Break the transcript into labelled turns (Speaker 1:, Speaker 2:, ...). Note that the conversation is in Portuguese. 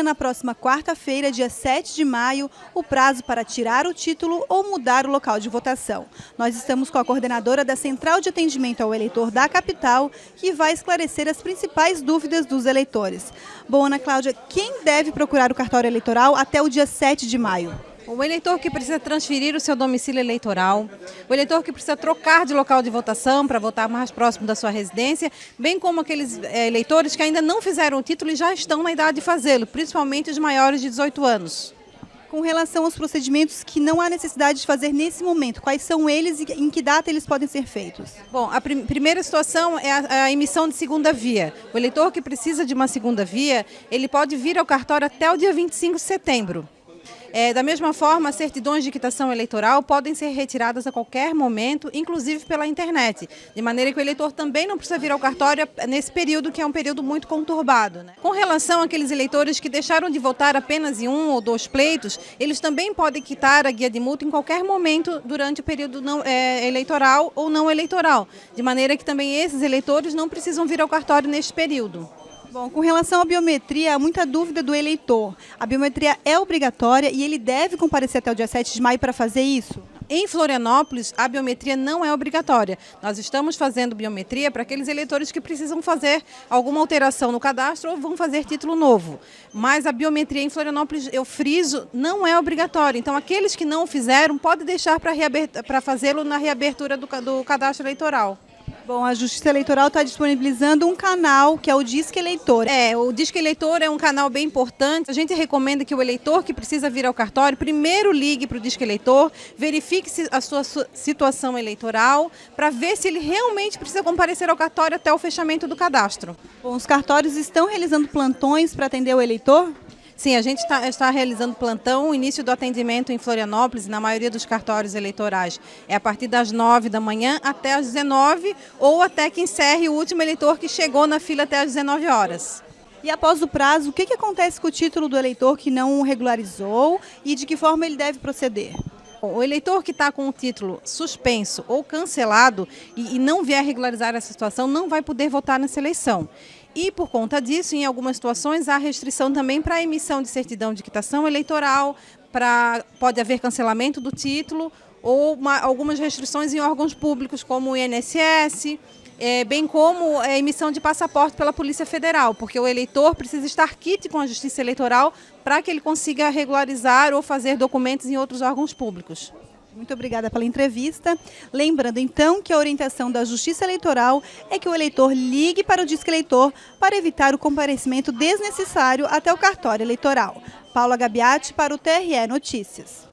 Speaker 1: Termina na próxima quarta-feira, dia 7 de maio, o prazo para tirar o título ou mudar o local de votação. Nós estamos com a coordenadora da Central de Atendimento ao Eleitor da capital, que vai esclarecer as principais dúvidas dos eleitores. Bom, Ana Cláudia, quem deve procurar o cartório eleitoral até o dia 7 de maio?
Speaker 2: O eleitor que precisa transferir o seu domicílio eleitoral, o eleitor que precisa trocar de local de votação para votar mais próximo da sua residência, bem como aqueles eleitores que ainda não fizeram o título e já estão na idade de fazê-lo, principalmente os maiores de 18 anos.
Speaker 1: Com relação aos procedimentos que não há necessidade de fazer nesse momento, quais são eles e em que data eles podem ser feitos?
Speaker 2: Bom, a primeira situação é a emissão de segunda via. O eleitor que precisa de uma segunda via, ele pode vir ao cartório até o dia 25 de setembro. Da mesma forma, as certidões de quitação eleitoral podem ser retiradas a qualquer momento, inclusive pela internet, de maneira que o eleitor também não precisa vir ao cartório nesse período, que é um período muito conturbado, né? Com relação àqueles eleitores que deixaram de votar apenas em 1 ou 2 pleitos, eles também podem quitar a guia de multa em qualquer momento durante o período eleitoral ou não eleitoral, de maneira que também esses eleitores não precisam vir ao cartório neste período.
Speaker 1: Bom, com relação à biometria, há muita dúvida do eleitor. A biometria é obrigatória e ele deve comparecer até o dia 7 de maio para fazer isso?
Speaker 2: Em Florianópolis, a biometria não é obrigatória. Nós estamos fazendo biometria para aqueles eleitores que precisam fazer alguma alteração no cadastro ou vão fazer título novo. Mas a biometria em Florianópolis, eu friso, não é obrigatória. Então, aqueles que não o fizeram, podem deixar para fazê-lo na reabertura do cadastro eleitoral.
Speaker 1: Bom, a Justiça Eleitoral está disponibilizando um canal que é o Disque Eleitor.
Speaker 2: O Disque Eleitor é um canal bem importante. A gente recomenda que o eleitor que precisa vir ao cartório primeiro ligue para o Disque Eleitor, verifique a sua situação eleitoral para ver se ele realmente precisa comparecer ao cartório até o fechamento do cadastro.
Speaker 1: Bom, os cartórios estão realizando plantões para atender o eleitor?
Speaker 2: Sim, a gente está realizando plantão. O início do atendimento em Florianópolis, na maioria dos cartórios eleitorais, é a partir das 9 da manhã até as 19 ou até que encerre o último eleitor que chegou na fila até as 19 horas.
Speaker 1: E após o prazo, o que acontece com o título do eleitor que não o regularizou e de que forma ele deve proceder?
Speaker 2: O eleitor que está com o título suspenso ou cancelado e não vier regularizar essa situação não vai poder votar nessa eleição. E, por conta disso, em algumas situações, há restrição também para a emissão de certidão de quitação eleitoral, pode haver cancelamento do título ou algumas restrições em órgãos públicos, como o INSS, bem como a emissão de passaporte pela Polícia Federal, porque o eleitor precisa estar quite com a Justiça Eleitoral para que ele consiga regularizar ou fazer documentos em outros órgãos públicos.
Speaker 1: Muito obrigada pela entrevista. Lembrando, então, que a orientação da Justiça Eleitoral é que o eleitor ligue para o Disque Eleitor para evitar o comparecimento desnecessário até o cartório eleitoral. Paula Gabiati para o TRE Notícias.